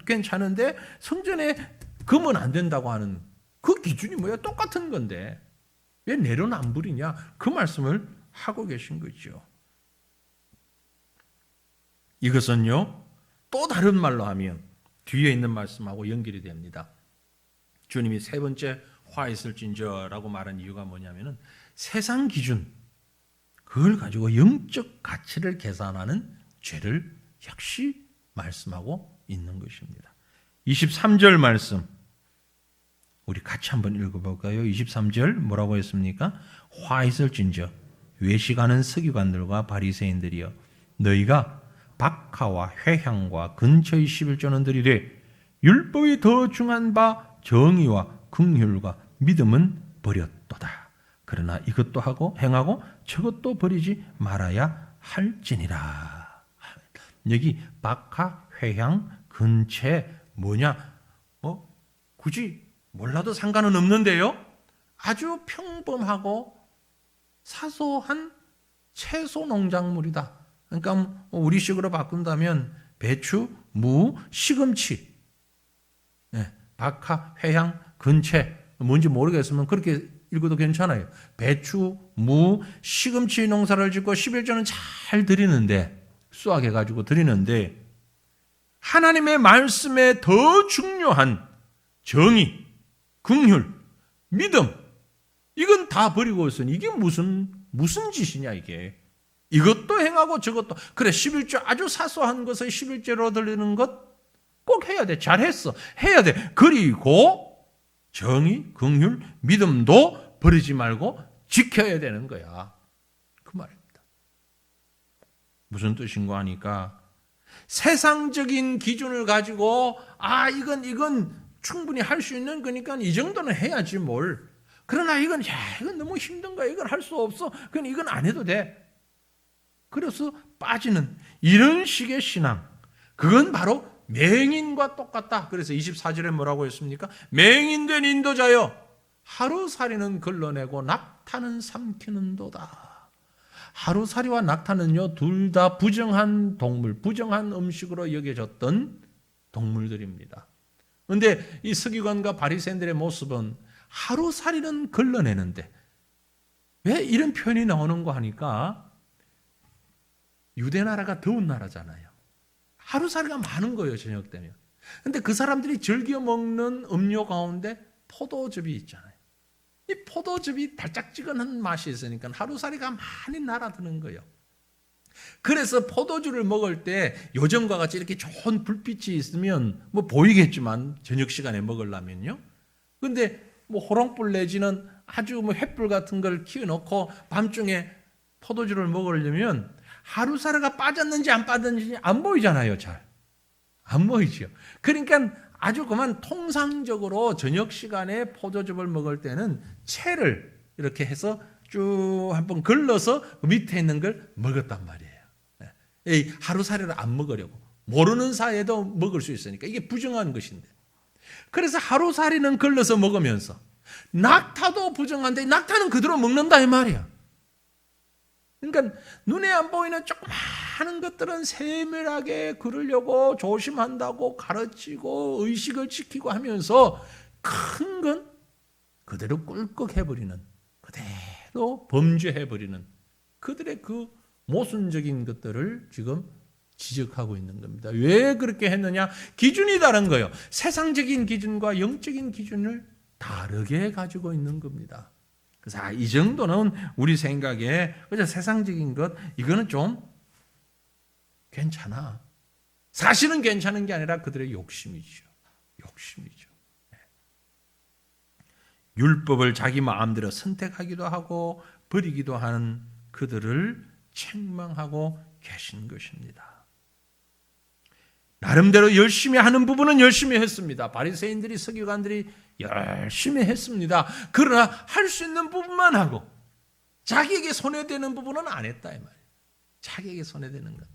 괜찮은데 성전의 금은 안 된다고 하는 그 기준이 뭐야? 똑같은 건데 왜 내로남불이냐? 그 말씀을 하고 계신 거죠. 이것은요, 또 다른 말로 하면 뒤에 있는 말씀하고 연결이 됩니다. 주님이 세 번째 화 있을진저라고 말한 이유가 뭐냐면은 세상 기준, 그걸 가지고 영적 가치를 계산하는 죄를 역시 말씀하고 있는 것입니다. 23절 말씀 우리 같이 한번 읽어볼까요? 23절 뭐라고 했습니까? 화 있을진저 외식하는 서기관들과 바리새인들이여 너희가 박하와 회향과 근처의 11조는 들이되 율법이 더 중한 바 정의와 긍휼과 믿음은 버렸도다. 그러나 이것도 하고 행하고 저것도 버리지 말아야 할지니라. 여기 박하, 회향, 근체 뭐냐? 굳이 몰라도 상관은 없는데요. 아주 평범하고 사소한 채소 농작물이다. 그러니까 우리식으로 바꾼다면 배추, 무, 시금치, 박하, 회향, 근체 뭔지 모르겠으면 그렇게 읽어도 괜찮아요. 배추, 무, 시금치 농사를 짓고 11조는 잘 드리는데, 수확해가지고 드리는데, 하나님의 말씀에 더 중요한 정의, 긍휼, 믿음, 이건 다 버리고 있으니 이게 무슨 짓이냐 이게. 이것도 행하고 저것도. 그래, 11조 아주 사소한 것을 11조로 드리는 것 꼭 해야 돼. 잘했어. 해야 돼. 그리고 정의, 긍휼, 믿음도 버리지 말고 지켜야 되는 거야. 그 말입니다. 무슨 뜻인가 하니까 세상적인 기준을 가지고 이건 충분히 할 수 있는 거니까 이 정도는 해야지 뭘. 그러나 이건 너무 힘든 거야. 이건 할 수 없어. 그건 이건 안 해도 돼. 그래서 빠지는 이런 식의 신앙. 그건 바로 맹인과 똑같다. 그래서 24절에 뭐라고 했습니까? 맹인된 인도자여 하루살이는 걸러내고 낙타는 삼키는도다. 하루살이와 낙타는요, 둘 다 부정한 동물, 부정한 음식으로 여겨졌던 동물들입니다. 그런데 이 서기관과 바리새인들의 모습은 하루살이는 걸러내는데, 왜 이런 표현이 나오는가 하니까 유대 나라가 더운 나라잖아요. 하루살이가 많은 거예요, 저녁 되면. 그런데 그 사람들이 즐겨 먹는 음료 가운데 포도즙이 있잖아요. 이 포도즙이 달짝지근한 맛이 있으니까 하루살이가 많이 날아드는 거예요. 그래서 포도주를 먹을 때 요즘과 같이 이렇게 좋은 불빛이 있으면 뭐 보이겠지만 저녁 시간에 먹으려면요. 근데 뭐 호롱불 내지는 아주 뭐 횃불 같은 걸 키워놓고 밤중에 포도주를 먹으려면 하루살이가 빠졌는지 안 빠졌는지 안 보이잖아요. 잘 안 보이죠. 그러니까 아주 그만 통상적으로 저녁 시간에 포도즙을 먹을 때는 채를 이렇게 해서 쭉 한번 걸러서 밑에 있는 걸 먹었단 말이에요. 이 하루살이를 안 먹으려고. 모르는 사이에도 먹을 수 있으니까 이게 부정한 것인데. 그래서 하루살이는 걸러서 먹으면서 낙타도 부정한데 낙타는 그대로 먹는다 이 말이야. 그러니까 눈에 안 보이는 조그마한 것들은 세밀하게 그러려고 조심한다고 가르치고 의식을 지키고 하면서 큰 건 그대로 꿀꺽해버리는, 그대로 범죄해버리는 그들의 그 모순적인 것들을 지금 지적하고 있는 겁니다. 왜 그렇게 했느냐? 기준이 다른 거예요. 세상적인 기준과 영적인 기준을 다르게 가지고 있는 겁니다. 그래서 이 정도는 우리 생각에 그저 세상적인 것 이거는 좀 괜찮아. 사실은 괜찮은 게 아니라 그들의 욕심이죠. 욕심이죠. 율법을 자기 마음대로 선택하기도 하고 버리기도 하는 그들을 책망하고 계신 것입니다. 나름대로 열심히 하는 부분은 열심히 했습니다. 바리새인들이 서기관들이 열심히 했습니다. 그러나 할 수 있는 부분만 하고 자기에게 손해되는 부분은 안 했다 이 말이에요. 자기에게 손해되는 것.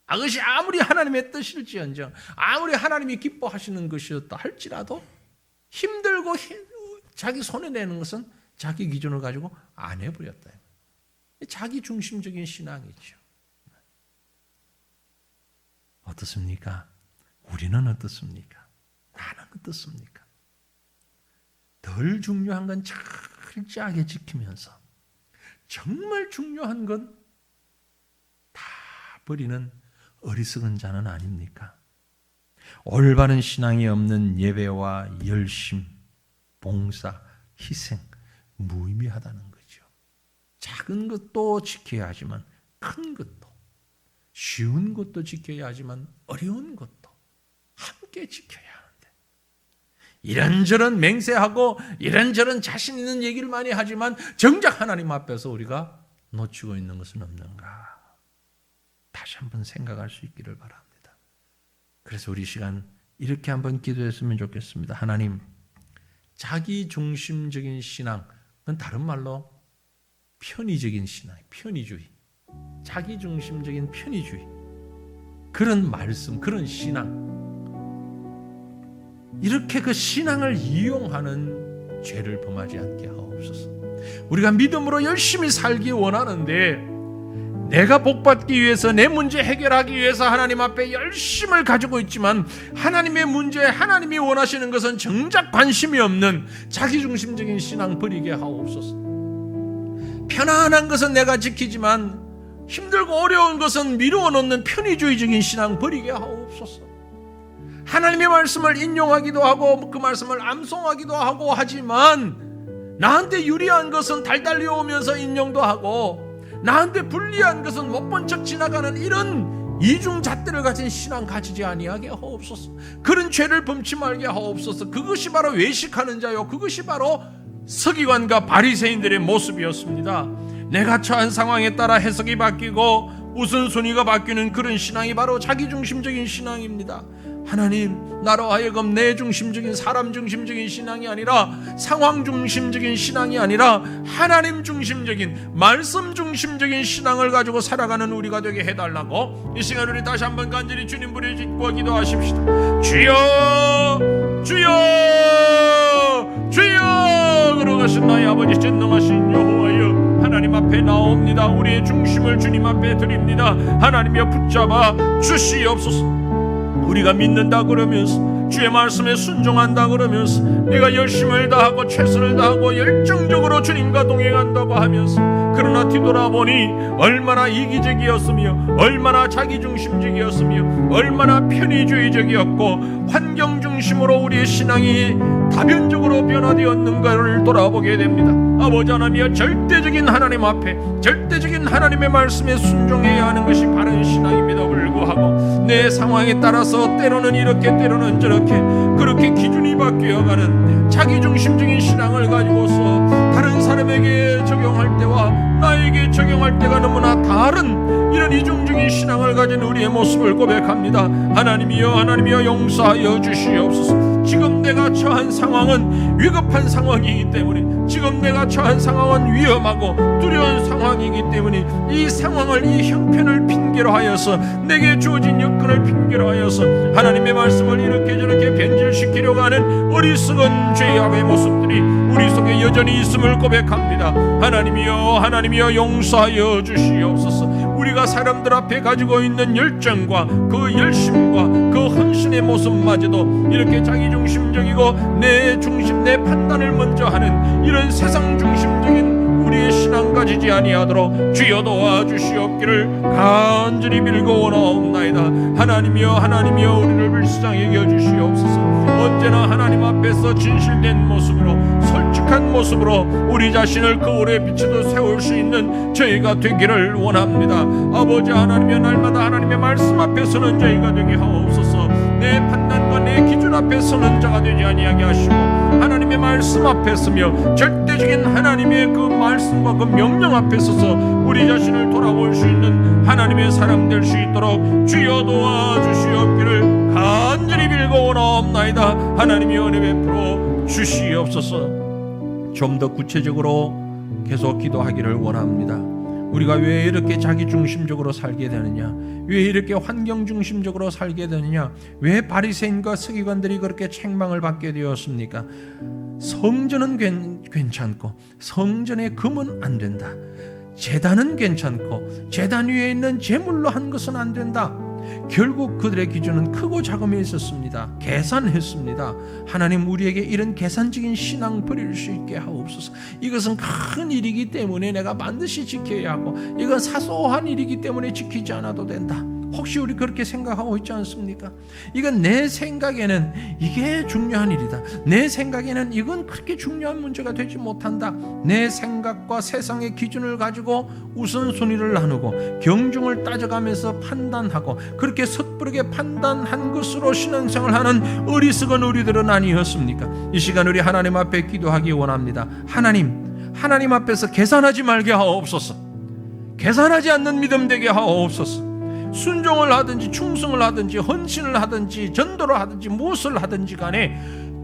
그것이 아무리 하나님의 뜻일지언정 아무리 하나님이 기뻐하시는 것이었다 할지라도 힘들고 자기 손해내는 것은 자기 기준을 가지고 안 해버렸다. 자기 중심적인 신앙이죠. 어떻습니까? 우리는 어떻습니까? 나는 어떻습니까? 덜 중요한 건 철저하게 지키면서 정말 중요한 건 다 버리는 어리석은 자는 아닙니까? 올바른 신앙이 없는 예배와 열심, 봉사, 희생, 무의미하다는 거죠. 작은 것도 지켜야 하지만 큰 것도, 쉬운 것도 지켜야 하지만 어려운 것도 함께 지켜야 하는데 이런저런 맹세하고 이런저런 자신 있는 얘기를 많이 하지만 정작 하나님 앞에서 우리가 놓치고 있는 것은 없는가? 다시 한번 생각할 수 있기를 바랍니다. 그래서 우리 시간 이렇게 한번 기도했으면 좋겠습니다. 하나님, 자기 중심적인 신앙, 그건 다른 말로 편의적인 신앙, 편의주의, 자기 중심적인 편의주의, 그런 말씀, 그런 신앙, 이렇게 그 신앙을 이용하는 죄를 범하지 않게 하옵소서. 우리가 믿음으로 열심히 살기 원하는데 내가 복받기 위해서, 내 문제 해결하기 위해서 하나님 앞에 열심을 가지고 있지만 하나님의 문제에 하나님이 원하시는 것은 정작 관심이 없는 자기중심적인 신앙 버리게 하옵소서. 편안한 것은 내가 지키지만 힘들고 어려운 것은 미루어 놓는 편의주의적인 신앙 버리게 하옵소서. 하나님의 말씀을 인용하기도 하고 그 말씀을 암송하기도 하고 하지만 나한테 유리한 것은 달달리 오면서 인용도 하고 나한테 불리한 것은 못 본 척 지나가는 이런 이중잣대를 가진 신앙 가지지 아니하게 하옵소서. 그런 죄를 범치 말게 하옵소서. 그것이 바로 외식하는 자요, 그것이 바로 서기관과 바리새인들의 모습이었습니다. 내가 처한 상황에 따라 해석이 바뀌고 우선순위가 바뀌는 그런 신앙이 바로 자기중심적인 신앙입니다. 하나님, 나로 하여금 내 중심적인, 사람 중심적인 신앙이 아니라, 상황 중심적인 신앙이 아니라 하나님 중심적인, 말씀 중심적인 신앙을 가지고 살아가는 우리가 되게 해달라고 이 시간 우리 다시 한번 간절히 주님 부르짖고 기도하십시다. 주여, 주여, 주여. 걸어가신 나의 아버지 전능하신 여호와여, 하나님 앞에 나옵니다. 우리의 중심을 주님 앞에 드립니다. 하나님여 붙잡아 주시옵소서. 우리가 믿는다 그러면서, 주의 말씀에 순종한다 그러면서, 내가 열심을 다하고 최선을 다하고 열정적으로 주님과 동행한다고 하면서, 그러나 뒤돌아보니 얼마나 이기적이었으며 얼마나 자기중심적이었으며 얼마나 편의주의적이었고 환경 중심으로 우리의 신앙이 다변적으로 변화되었는가를 돌아보게 됩니다. 아버지 하나님이여, 절대적인 하나님 앞에, 절대적인 하나님의 말씀에 순종해야 하는 것이 바른 신앙임에도 불구하고 내 상황에 따라서 때로는 이렇게 때로는 저렇게 그렇게 기준이 바뀌어가는 자기중심적인 신앙을 가지고서 다른 사람에게 적용할 때와 나에게 적용할 때가 너무나 다른 이런 이중적인 신앙을 가진 우리의 모습을 고백합니다. 하나님이여, 하나님이여 용서하여 주시옵소서. 지금 내가 처한 상황은 위급한 상황이기 때문에, 지금 내가 처한 상황은 위험하고 두려운 상황이기 때문에 이 상황을, 이 형편을 핑계로 하여서, 내게 주어진 여건을 핑계로 하여서 하나님의 말씀을 이렇게 저렇게 변질시키려고 하는 어리석은 죄악의 모습들이 우리 속에 여전히 있음을 고백합니다. 하나님이여, 하나님이여 용서하여 주시옵소서. 우리가 사람들 앞에 가지고 있는 열정과 그 열심과 그 헌신의 모습마저도 이렇게 자기중심적이고 내 중심, 내 판단을 먼저 하는 이런 세상 중심적인 우리의 신앙 가지지 아니하도록 주여 도와주시옵기를 간절히 빌고 원하옵나이다. 하나님이여, 하나님이여 우리를 불쌍히 여겨주시옵소서. 언제나 하나님 앞에서 진실된 모습으로, 솔직한 모습으로 우리 자신을 거울에 비춰도 세울 수 있는 저희가 되기를 원합니다. 아버지 하나님이여, 날마다 하나님의 말씀 앞에 서는 저희가 되게 하옵소서. 내 판단과 내 기준 앞에 서는 자가 되지 아니하게 하시고 하나님의 말씀 앞에 서며 절대적인 하나님의 그 말씀과 그 명령 앞에 서서 우리 자신을 돌아볼 수 있는 하나님의 사람 될 수 있도록 주여 도와주시옵기를 간절히 빌고 원하옵나이다. 하나님이 은혜 베풀어 주시옵소서. 좀 더 구체적으로 계속 기도하기를 원합니다. 우리가 왜 이렇게 자기중심적으로 살게 되느냐, 왜 이렇게 환경중심적으로 살게 되느냐, 왜 바리새인과 서기관들이 그렇게 책망을 받게 되었습니까? 성전은 괜찮고 성전의 금은 안 된다, 제단은 괜찮고 제단 위에 있는 제물로 한 것은 안 된다. 결국 그들의 기준은 크고 작음에 있었습니다. 계산했습니다. 하나님, 우리에게 이런 계산적인 신앙 버릴 수 있게 하옵소서. 이것은 큰 일이기 때문에 내가 반드시 지켜야 하고, 이건 사소한 일이기 때문에 지키지 않아도 된다. 혹시 우리 그렇게 생각하고 있지 않습니까? 이건 내 생각에는 이게 중요한 일이다, 내 생각에는 이건 그렇게 중요한 문제가 되지 못한다. 내 생각과 세상의 기준을 가지고 우선순위를 나누고 경중을 따져가면서 판단하고 그렇게 섣부르게 판단한 것으로 신앙생활을 하는 어리석은 우리들은 아니었습니까? 이 시간 우리 하나님 앞에 기도하기 원합니다. 하나님 앞에서 계산하지 말게 하옵소서. 계산하지 않는 믿음 되게 하옵소서. 순종을 하든지 충성을 하든지 헌신을 하든지 전도를 하든지 무엇을 하든지 간에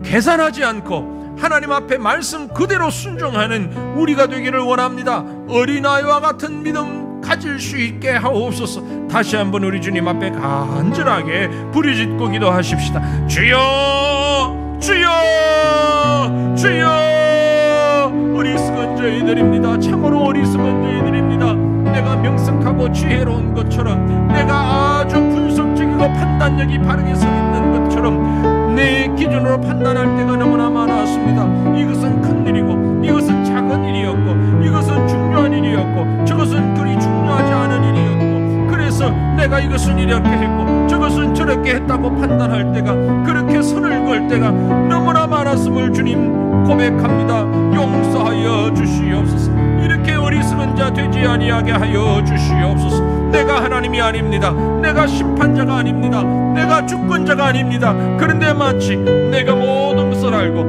계산하지 않고 하나님 앞에 말씀 그대로 순종하는 우리가 되기를 원합니다. 어린아이와 같은 믿음 가질 수 있게 하옵소서. 다시 한번 우리 주님 앞에 간절하게 부르짖고 기도하십시다. 주여, 주여, 주여. 어리석은 저희들입니다. 참으로 어리석은 저희들입니다. 내가 명석하고 지혜로운 것처럼, 내가 아주 분석적이고 판단력이 바르게 서 있는 것처럼 내 기준으로 판단할 때가 너무나 많았습니다. 이것은 큰 일이고 이것은 작은 일이었고, 이것은 중요한 일이었고 저것은 그리 중요하지 않은 일이었고, 그래서 내가 이것은 이렇게 했고 저것은 저렇게 했다고 판단할 때가, 그렇게 선을 걸 때가 너무나 많았음을 주님 고백합니다. 용서하여 주시옵소서. 이렇게 어리석은 자 되지 아니하게 하여 주시옵소서. 내가 하나님이 아닙니다. 내가 심판자가 아닙니다. 내가 주권자가 아닙니다. 그런데 마치 내가 모든 것을 알고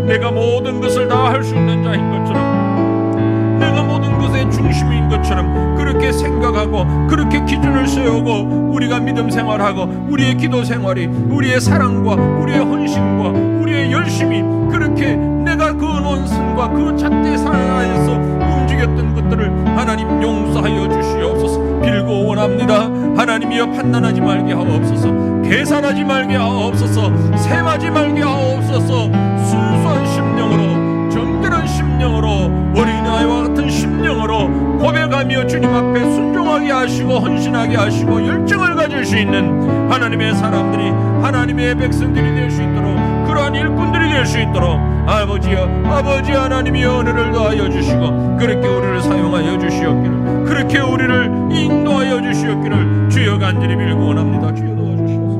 내가 모든 것을 다 할 수 있는 자인 것처럼, 내가 모든 것의 중심인 것처럼 그렇게 생각하고 그렇게 기준을 세우고 우리가 믿음 생활하고 우리의 기도 생활이, 우리의 사랑과 우리의 헌신과 우리의 열심이, 그렇게 내가 그어놓은 선과 그 잣대 산하에서 움직였던 것들을 하나님 용서하여 주시옵소서. 빌고 원합니다. 하나님이여, 판단하지 말게 하옵소서. 계산하지 말게 하옵소서. 셈하지 말게 하옵소서. 순수한 심령으로, 정결한 심령으로, 어린아이와 같은 심령으로 고백하며 주님 앞에 순종하게 하시고 헌신하게 하시고 열정을 가질 수 있는 하나님의 사람들이, 하나님의 백성들이 될 수 있도록, 그러한 일꾼들이 될 수 있도록 아버지여, 아버지 하나님이여 은혜를 더하여 주시고 그렇게 우리를 사용하여 주시옵기를, 그렇게 우리를 인도하여 주시옵기를 주여 간절히 빌고 원합니다. 주여 도와주시옵소서.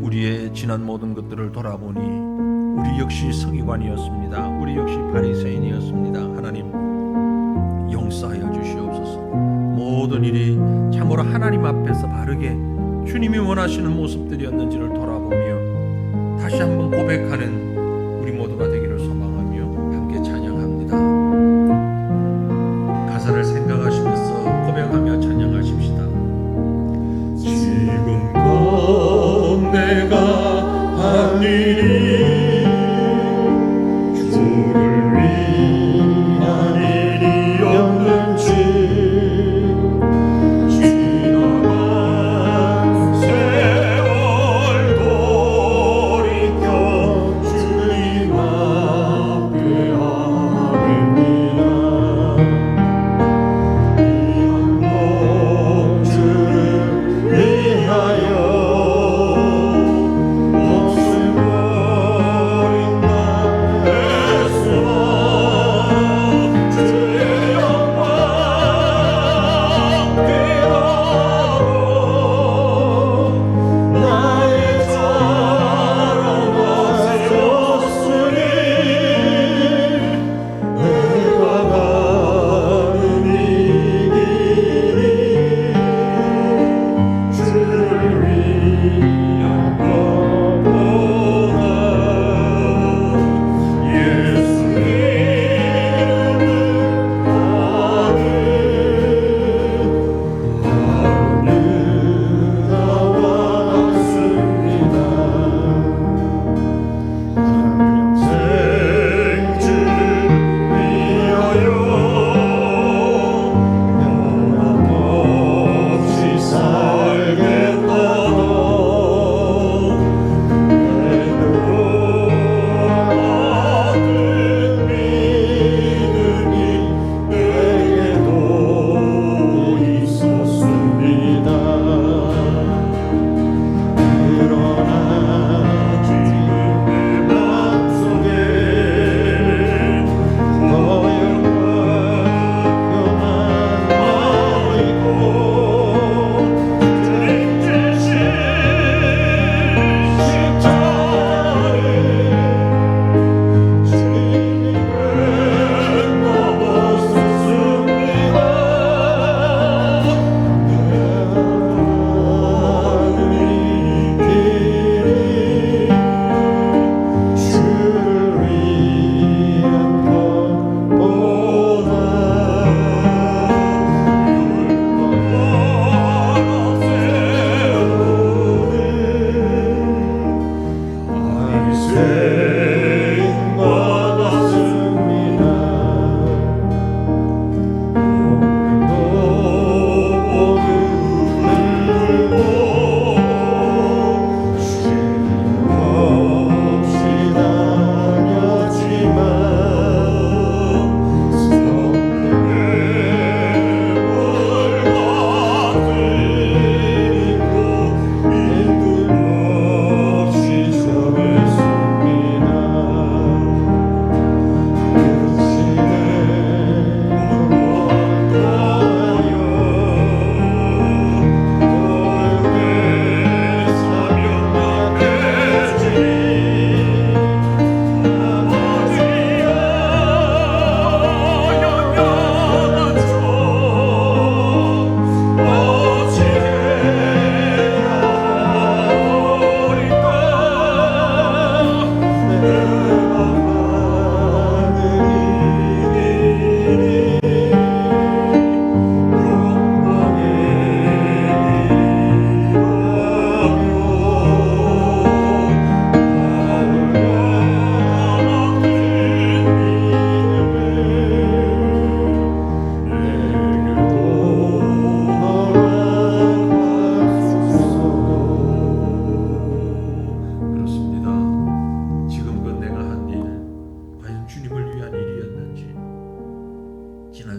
우리의 지난 모든 것들을 돌아보니 우리 역시 서기관이었습니다. 우리 역시 바리새인이었습니다. 하나님 용서하여 주시옵소서. 모든 일이 참으로 하나님 앞에서 바르게 주님이 원하시는 모습들이었는지를 돌아보며 다시 한번 고백하는 우리 모두가 되기를 소망하며 함께 찬양합니다. 가사를 생각하시면서 고백하며 찬양하십시다. 지금껏 내가 한 일이 주를 위한 일이었는지, 지나간 세월 돌이켜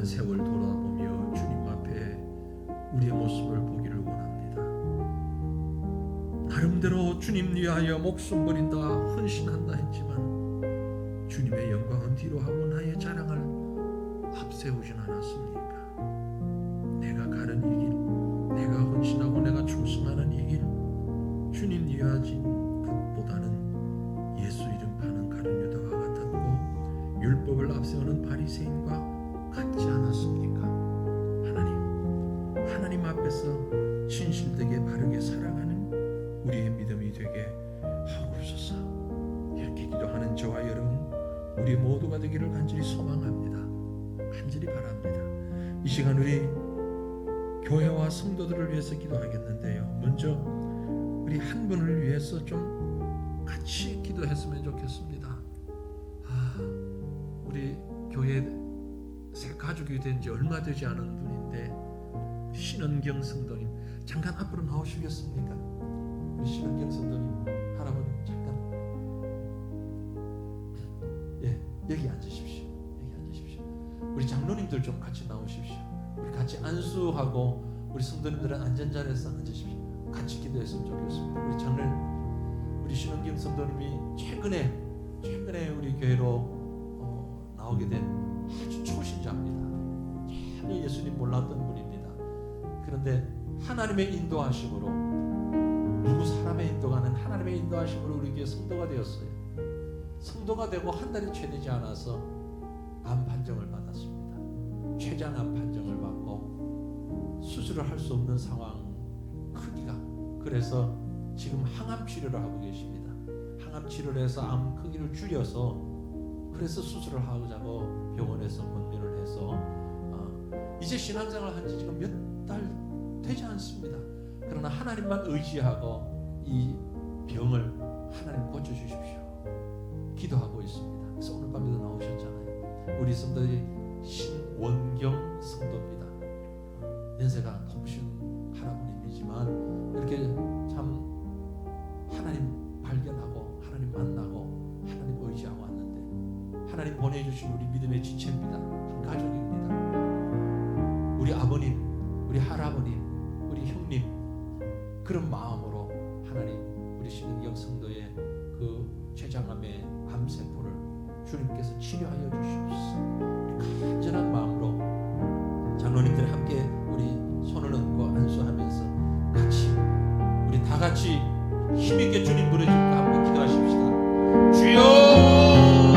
지난 세월 돌아보며 주님 앞에 우리의 모습을 보기를 원합니다. 나름대로 주님 위하여 목숨 버린다 헌신한다 했지만 주님의 영광은 뒤로 하고 나의 자랑을 앞세우진 않았습니까? 내가 가는 이 길, 내가 헌신하고 내가 충성하는 이 길, 주님 위하진 것보다는 예수 이름 파는 가룟 유다와 같았고 율법을 앞세우는 바리새인과 같지 않았습니까? 하나님 앞에서 진실되게 바르게 살아가는 우리의 믿음이 되게 하옵소서. 이렇게 기도하는 저와 여러분 우리 모두가 되기를 간절히 소망합니다. 간절히 바랍니다. 이 시간 우리 교회와 성도들을 위해서 기도하겠는데요. 먼저 우리 한 분을 위해서 좀 같이 기도했으면 좋겠습니다. 우리 교회 새 가족이 된 지 얼마 되지 않은 분인데 신은경 성도님 잠깐 앞으로 나오시겠습니까? 우리 신은경 성도님 할아버님 잠깐 여기 앉으십시오. 우리 장로님들 좀 같이 나오십시오. 우리 같이 안수하고 우리 성도님들은 안전자리에서 앉으십시오. 같이 기도했으면 좋겠습니다. 우리 우리 신은경 성도님이 최근에 우리 교회로 나오게 된 아주 초신자입니다. 전혀 예수님 몰랐던 분입니다. 그런데 하나님의 인도하심으로 누구 사람의 인도가 아닌 하나님의 인도하심으로 우리 교회 성도가 되었어요. 성도가 되고 한 달이 채 되지 않아서 암 판정을 받았습니다. 췌장암 판정을 받고 수술을 할 수 없는 상황 크기가 그래서 지금 항암 치료를 하고 계십니다. 항암 치료를 해서 암 크기를 줄여서 그래서 수술을 하자고 병원에서 권면을 해서 이제 신앙생활을 한 지 지금 몇 달 되지 않습니다. 그러나 하나님만 의지하고 이 병을 하나님 고쳐주십시오. 기도하고 있습니다. 그래서 오늘 밤에도 나오셨잖아요. 우리 성도들이 신원경 성도입니다. 연세가 높으신 할아버님이지만 이렇게 참 하나님 발견하고 하나님 만나고 하나님 의지하고 왔는데 하나님 보내주신 우리 믿음의 지체입니다. 한 가족입니다. 우리 아버님, 우리 할아버님, 우리 형님 그런 마음으로 하나님 우리 신은경 성도의 그 췌장암의 암세포를 주님께서 치료하여 주시옵소서. 간절한 마음으로 장로님들 함께 우리 손을 얹고 안수하면서 같이 우리 다 같이 힘있게 주님 부르짖고 한번 기도하십시다. 주여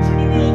주님의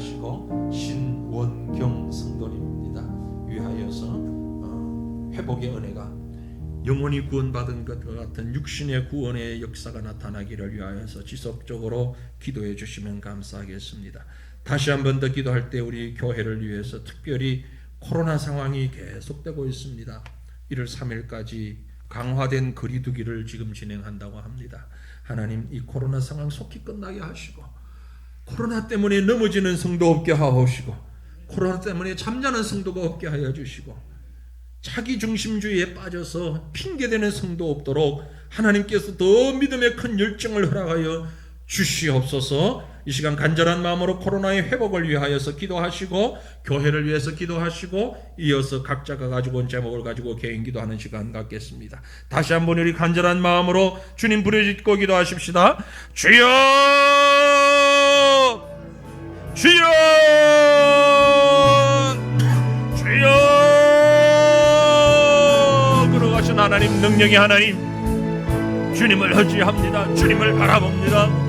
하시고 신원경 성도님입니다. 위하여서 회복의 은혜가 영원히 구원받은 것과 같은 육신의 구원의 역사가 나타나기를 위하여서 지속적으로 기도해 주시면 감사하겠습니다. 다시 한 번 더 기도할 때 우리 교회를 위해서 특별히 코로나 상황이 계속되고 있습니다. 1월 3일까지 강화된 거리두기를 지금 진행한다고 합니다. 하나님, 이 코로나 상황 속히 끝나게 하시고, 코로나 때문에 넘어지는 성도 없게 하옵시고, 코로나 때문에 잠자는 성도가 없게 하여 주시고, 자기 중심주의에 빠져서 핑계대는 성도 없도록 하나님께서 더 믿음의 큰 열정을 허락하여 주시옵소서. 이 시간 간절한 마음으로 코로나의 회복을 위하여서 기도하시고, 교회를 위해서 기도하시고, 이어서 각자가 가지고 온 제목을 가지고 개인 기도하는 시간 갖겠습니다. 다시 한번 우리 간절한 마음으로 주님 부르짖고 기도하십시다. 주여, 주여, 주여. 하나님, 능력의 하나님, 주님을 의지합니다. 주님을 바라봅니다.